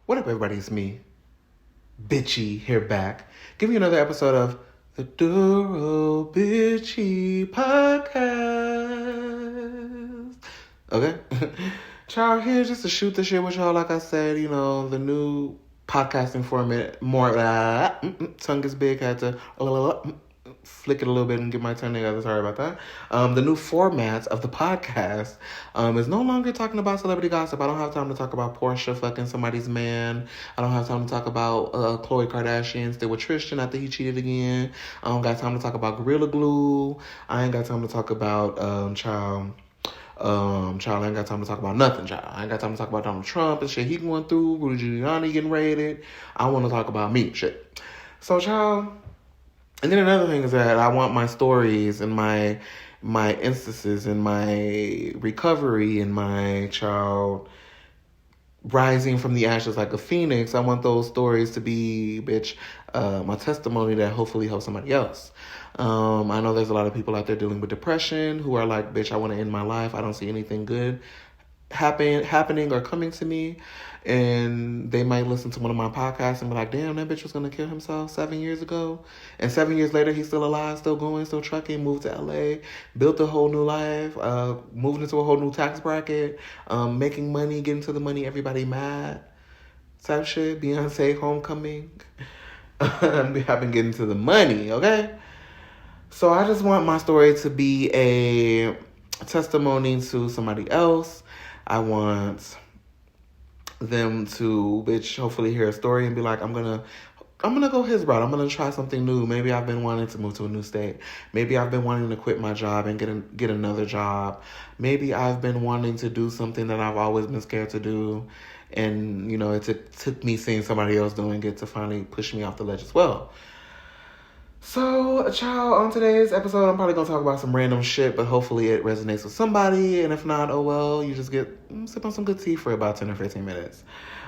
What up, everybody? It's me, Bitchy, here back. Give you another episode of the Duro Bitchy Podcast. Okay? Child, here just to shoot the shit with y'all. Like I said, the new podcasting format. More, tongue is big. Had to flick it a little bit and get my tongue together. Sorry about that. The new format of the podcast is no longer talking about celebrity gossip. I don't have time to talk about Portia fucking somebody's man. I don't have time to talk about Khloe Kardashian still with Tristan after he cheated again. I don't got time to talk about Gorilla Glue. I ain't got time to talk about child, I ain't got time to talk about nothing, child. I ain't got time to talk about Donald Trump and shit he going through, Rudy Giuliani getting raided. I want to talk about me, shit. So, child. And then another thing is that I want my stories and my instances and my recovery and my child rising from the ashes like a phoenix. I want those stories to be, bitch, my testimony that hopefully helps somebody else. I know there's a lot of people out there dealing with depression who are like, bitch, I want to end my life. I don't see anything good happening or coming to me. And they might listen to one of my podcasts and be like, damn, that bitch was going to kill himself 7 years ago. And 7 years later, he's still alive, still going, still trucking, moved to LA, built a whole new life, moved into a whole new tax bracket, making money, getting to the money, everybody mad type shit. Beyonce homecoming. I've been getting to the money, okay? So I just want my story to be a testimony to somebody else. I want them to, bitch, hopefully hear a story and be like, I'm gonna go his route. I'm gonna try something new. Maybe I've been wanting to move to a new state. Maybe I've been wanting to quit my job and get another job. Maybe I've been wanting to do something that I've always been scared to do, and it took me seeing somebody else doing it to finally push me off the ledge as well. So, child, on today's episode, I'm probably going to talk about some random shit, but hopefully it resonates with somebody. And if not, oh well, you just sip on some good tea for about 10 or 15 minutes.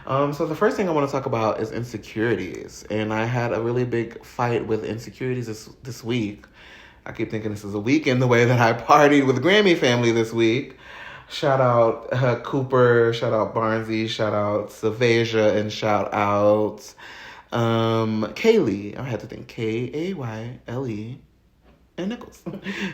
So the first thing I want to talk about is insecurities. And I had a really big fight with insecurities this week. I keep thinking this is a weekend the way that I partied with the Grammy family this week. Shout out Cooper, shout out Barnsey, shout out Savasia, and shout out Kaylee. I had to think Kayle and Nichols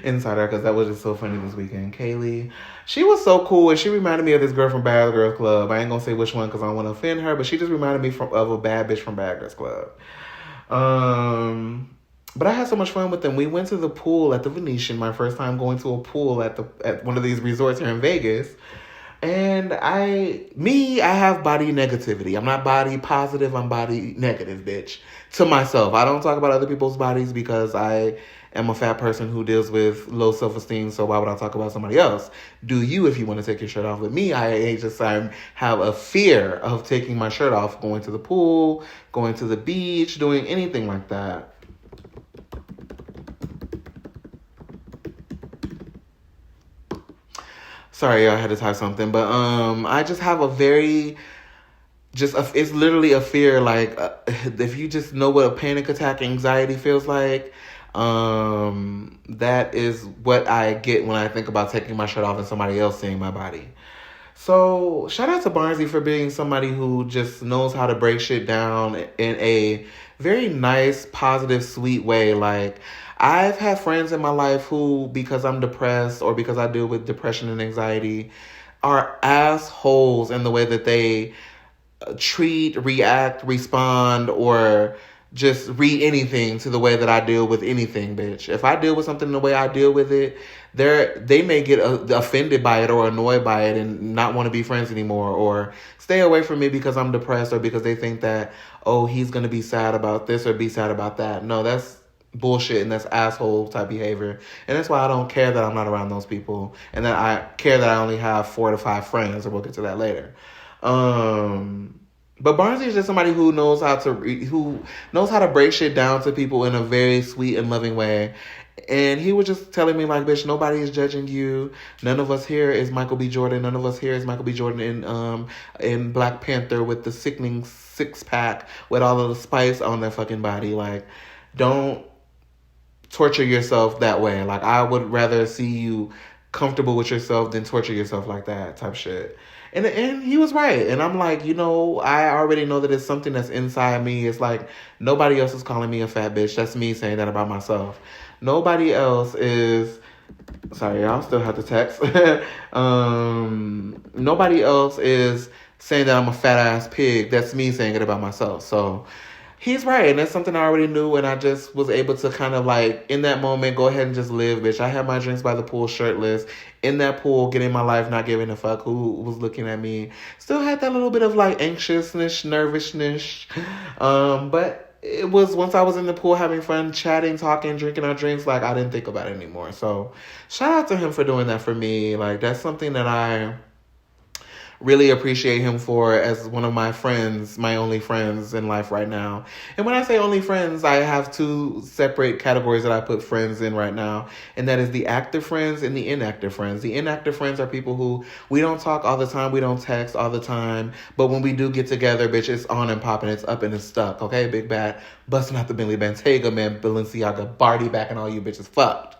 inside her because that was just so funny this weekend. Kaylee, she was so cool and she reminded me of this girl from Bad Girls Club. I ain't gonna say which one because I don't want to offend her, but she just reminded me of a bad bitch from Bad Girls Club. But I had so much fun with them. We went to the pool at the Venetian, my first time going to a pool at one of these resorts here in Vegas. And I have body negativity. I'm not body positive, I'm body negative, bitch. To myself. I don't talk about other people's bodies because I am a fat person who deals with low self-esteem, so why would I talk about somebody else? Do you if you want to take your shirt off. With me, I have a fear of taking my shirt off, going to the pool, going to the beach, doing anything like that. Sorry, I had to type something, but I just have a very, it's literally a fear. Like if you just know what a panic attack, anxiety feels like, that is what I get when I think about taking my shirt off and somebody else seeing my body. So shout out to Barnsey for being somebody who just knows how to break shit down in a very nice, positive, sweet way. Like, I've had friends in my life who, because I'm depressed or because I deal with depression and anxiety, are assholes in the way that they treat, react, respond, or just read anything to the way that I deal with anything, bitch. If I deal with something the way I deal with it, they may get offended by it or annoyed by it and not want to be friends anymore or stay away from me because I'm depressed or because they think that, oh, he's going to be sad about this or be sad about that. No, that's bullshit and that's asshole type behavior. And that's why I don't care that I'm not around those people and that I care that I only have 4 to 5 friends, and we'll get to that later. But Barnsey is just somebody who knows how to break shit down to people in a very sweet and loving way. And he was just telling me, like, bitch, nobody is judging you. None of us here is Michael B. Jordan. None of us here is Michael B. Jordan in Black Panther with the sickening 6-pack with all of the spice on their fucking body. Like, don't torture yourself that way. Like, I would rather see you comfortable with yourself than torture yourself like that type shit. And he was right. And I'm like, I already know that it's something that's inside me. It's like nobody else is calling me a fat bitch. That's me saying that about myself. Nobody else is. Sorry, y'all still have to text. Nobody else is saying that I'm a fat ass pig. That's me saying it about myself. So he's right, and that's something I already knew, and I just was able to kind of like in that moment go ahead and just live, bitch. I had my drinks by the pool, shirtless, in that pool, getting my life, not giving a fuck who was looking at me. Still had that little bit of like anxiousness, nervousness, but it was once I was in the pool having fun, chatting, talking, drinking our drinks, like I didn't think about it anymore. So shout out to him for doing that for me. Like that's something that I really appreciate him for as one of my friends, my only friends in life right now. And when I say only friends, I have two separate categories that I put friends in right now. And that is the active friends and the inactive friends. The inactive friends are people who we don't talk all the time. We don't text all the time. But when we do get together, bitch, it's on and popping. It's up and it's stuck. Okay, Big Bad. Busting out the Bentley Bentayga, man. Balenciaga, Barty back and all you bitches fucked.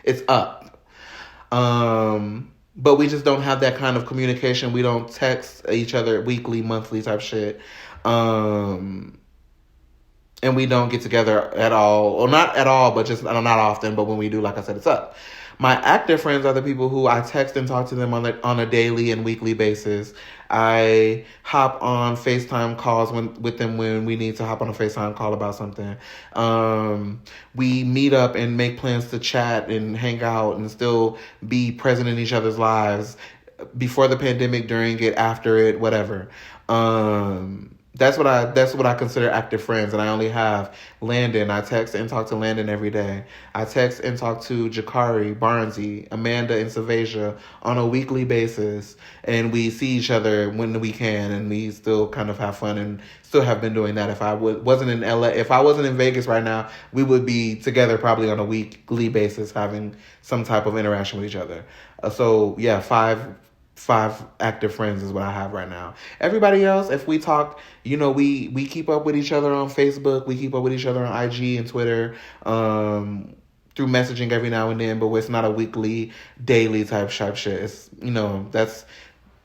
It's up. But we just don't have that kind of communication. We don't text each other weekly, monthly type shit. And we don't get together at all. Or not at all, but just not often. But when we do, like I said, it's up. My active friends are the people who I text and talk to them on a daily and weekly basis. I hop on FaceTime calls with them when we need to hop on a FaceTime call about something. We meet up and make plans to chat and hang out and still be present in each other's lives before the pandemic, during it, after it, whatever. That's what I consider active friends, and I only have Landon. I text and talk to Landon every day. I text and talk to Jakari, Barnesy, Amanda, and Savasia on a weekly basis, and we see each other when we can, and we still kind of have fun and still have been doing that. If I wasn't in LA, if I wasn't in Vegas right now, we would be together probably on a weekly basis, having some type of interaction with each other. So yeah, five active friends is what I have right now. Everybody else, if we talk, we keep up with each other on Facebook. We keep up with each other on IG and Twitter, through messaging every now and then, but it's not a weekly, daily type shit. It's, that's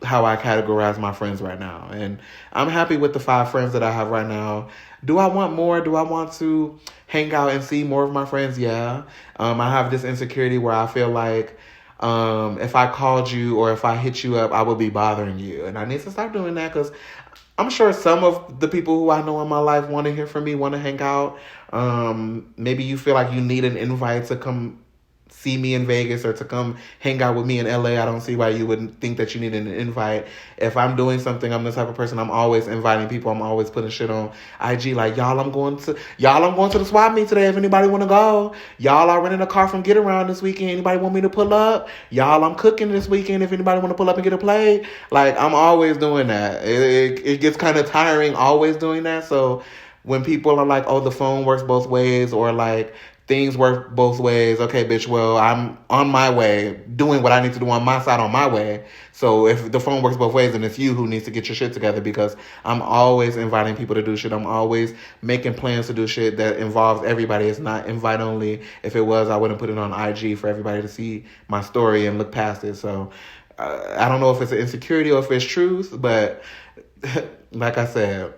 how I categorize my friends right now. And I'm happy with the 5 friends that I have right now. Do I want more? Do I want to hang out and see more of my friends? Yeah. I have this insecurity where I feel like, if I called you or if I hit you up, I would be bothering you. And I need to stop doing that, because I'm sure some of the people who I know in my life want to hear from me, want to hang out. Maybe you feel like you need an invite to come see me in Vegas or to come hang out with me in LA. I don't see why you wouldn't think that you need an invite. If I'm doing something, I'm the type of person, I'm always inviting people. I'm always putting shit on IG like, y'all, I'm going to the swap meet today if anybody want to go. Y'all are renting a car from Get Around this weekend. Anybody want me to pull up? Y'all, I'm cooking this weekend if anybody want to pull up and get a plate. Like, I'm always doing that. It gets kind of tiring always doing that. So when people are like, oh, the phone works both ways, or like, things work both ways. Okay, bitch, well, I'm on my way, doing what I need to do on my side on my way. So if the phone works both ways, then it's you who needs to get your shit together, because I'm always inviting people to do shit. I'm always making plans to do shit that involves everybody. It's not invite only. If it was, I wouldn't put it on IG for everybody to see my story and look past it. So I don't know if it's an insecurity or if it's truth, but like I said,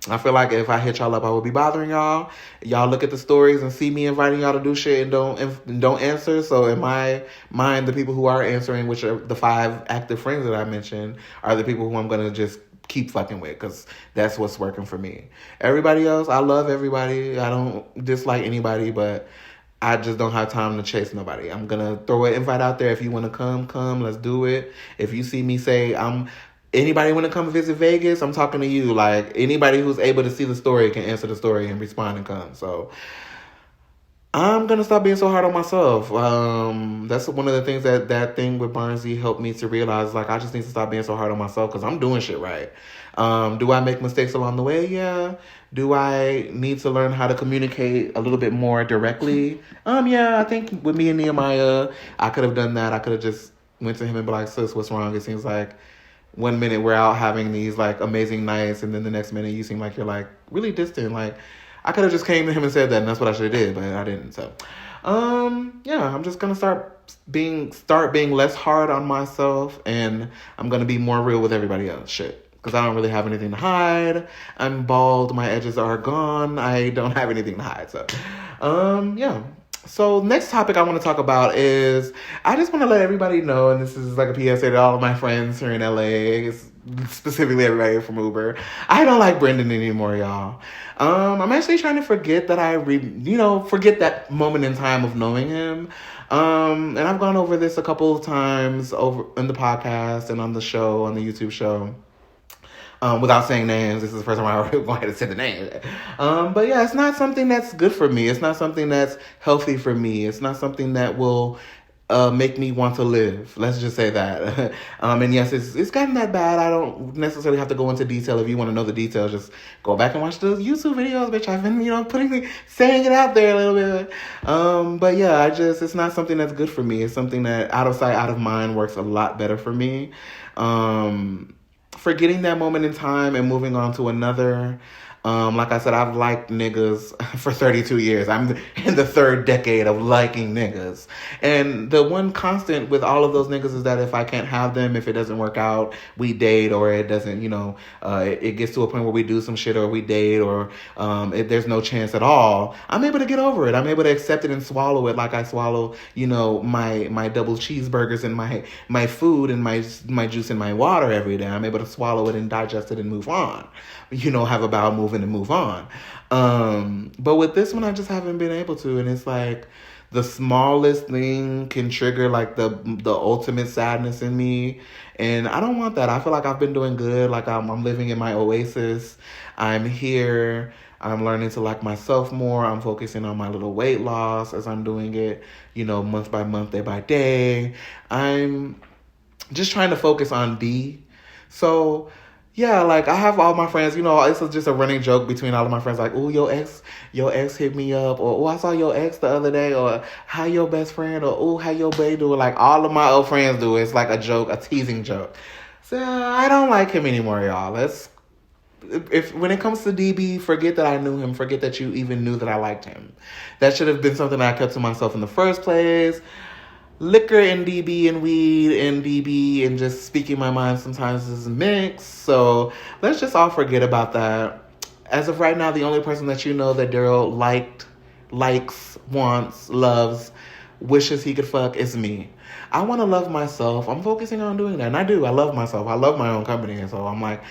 I feel like if I hit y'all up, I would be bothering y'all. Y'all look at the stories and see me inviting y'all to do shit and don't answer. So in my mind, the people who are answering, which are the 5 active friends that I mentioned, are the people who I'm going to just keep fucking with, because that's what's working for me. Everybody else, I love everybody. I don't dislike anybody, but I just don't have time to chase nobody. I'm going to throw an invite out there. If you want to come, let's do it. If you see me say anybody want to come visit Vegas, I'm talking to you. Like, anybody who's able to see the story can answer the story and respond and come. So I'm going to stop being so hard on myself. That's one of the things that thing with Barnesy helped me to realize. Like, I just need to stop being so hard on myself, because I'm doing shit right. Do I make mistakes along the way? Yeah. Do I need to learn how to communicate a little bit more directly? Yeah, I think with me and Nehemiah, I could have done that. I could have just went to him and be like, sis, what's wrong? It seems like one minute we're out having these like amazing nights, and then the next minute you seem like you're like really distant. Like, I could have just came to him and said that, and that's what I should have did, but I didn't. So, yeah, I'm just gonna start being less hard on myself, and I'm gonna be more real with everybody else. Shit, because I don't really have anything to hide. I'm bald. My edges are gone. I don't have anything to hide. So, yeah. So next topic I want to talk about is, I just want to let everybody know, and this is like a PSA to all of my friends here in LA, specifically everybody from Uber. I don't like Brendan anymore, y'all. I'm actually trying to forget that forget that moment in time of knowing him. And I've gone over this a couple of times over in the podcast and on the show, on the YouTube show. Without saying names, this is the first time I go ahead and say the name. But yeah, it's not something that's good for me. It's not something that's healthy for me. It's not something that will make me want to live. Let's just say that. And yes, it's gotten that bad. I don't necessarily have to go into detail. If you want to know the details, just go back and watch those YouTube videos, bitch. I've been, saying it out there a little bit. But yeah, it's not something that's good for me. It's something that out of sight, out of mind works a lot better for me. Forgetting that moment in time and moving on to another. Like I said, I've liked niggas for 32 years. I'm in the third decade of liking niggas. And the one constant with all of those niggas is that if I can't have them, if it doesn't work out, we date, or it doesn't, it gets to a point where we do some shit, or we date, or if there's no chance at all, I'm able to get over it. I'm able to accept it and swallow it like I swallow, my double cheeseburgers and my food and my juice and my water every day. I'm able to swallow it and digest it and move on. Have a bowel movement and move on. But with this one, I just haven't been able to. And it's like the smallest thing can trigger like the ultimate sadness in me. And I don't want that. I feel like I've been doing good. Like I'm living in my oasis. I'm here. I'm learning to like myself more. I'm focusing on my little weight loss as I'm doing it, month by month, day by day. I'm just trying to focus on D. So yeah, like I have all my friends, this is just a running joke between all of my friends, like, oh, your ex hit me up, or oh, I saw your ex the other day, or how your best friend, or oh, how your bae doing. Like all of my old friends do. It's like a joke, a teasing joke. So I don't like him anymore, y'all. When it comes to DB, forget that I knew him. Forget that you even knew that I liked him. That should have been something I kept to myself in the first place. Liquor and DB and weed and DB and just speaking my mind sometimes is mixed. So let's just all forget about that. As of right now, the only person that that Daryl likes, wants, loves, wishes he could fuck is me. I want to love myself. I'm focusing on doing that. And I do. I love myself. I love my own company. And so I'm like,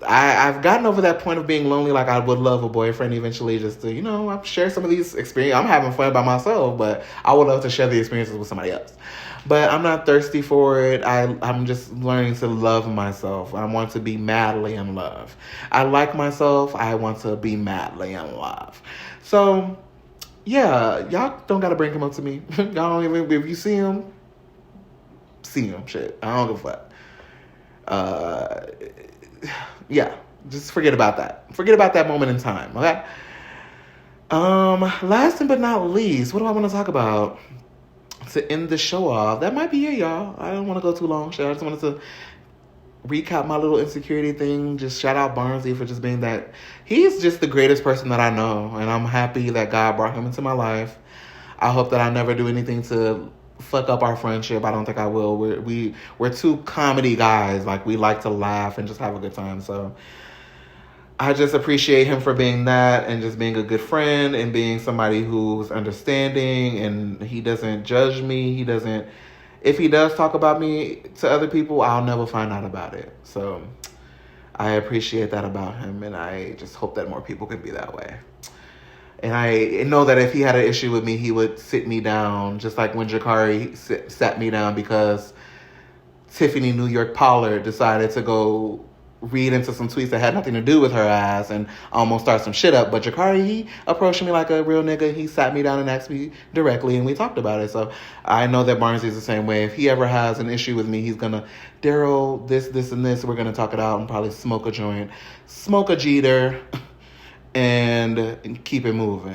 I've gotten over that point of being lonely. Like I would love a boyfriend eventually, just to, share some of these experiences. I'm having fun by myself, but I would love to share the experiences with somebody else. But I'm not thirsty for it. I'm just learning to love myself. I want to be madly in love. I like myself. I want to be madly in love. So, yeah, y'all don't got to bring him up to me. Y'all don't even, if you see him, shit. I don't give a fuck. Yeah, just forget about that. Forget about that moment in time, okay? Last but not least, what do I want to talk about to end the show off? That might be it, y'all. I don't want to go too long. I just wanted to recap my little insecurity thing. Just shout out Barnsley for just being that. He's just the greatest person that I know, and I'm happy that God brought him into my life. I hope that I never do anything to fuck up our friendship. I don't think I will. We're two comedy guys. Like, we like to laugh and just have a good time. So I just appreciate him for being that and just being a good friend and being somebody who's understanding, and he doesn't judge me. If he does talk about me to other people, I'll never find out about it. So I appreciate that about him, and I just hope that more people can be that way. And I know that if he had an issue with me, he would sit me down, just like when Jakari sat me down because Tiffany New York Pollard decided to go read into some tweets that had nothing to do with her ass and almost start some shit up. But Jakari, he approached me like a real nigga. He sat me down and asked me directly, and we talked about it. So I know that Barnsley's the same way. If he ever has an issue with me, he's going to, Daryl, this, and this. We're going to talk it out and probably smoke a joint, smoke a jeter, and keep it moving.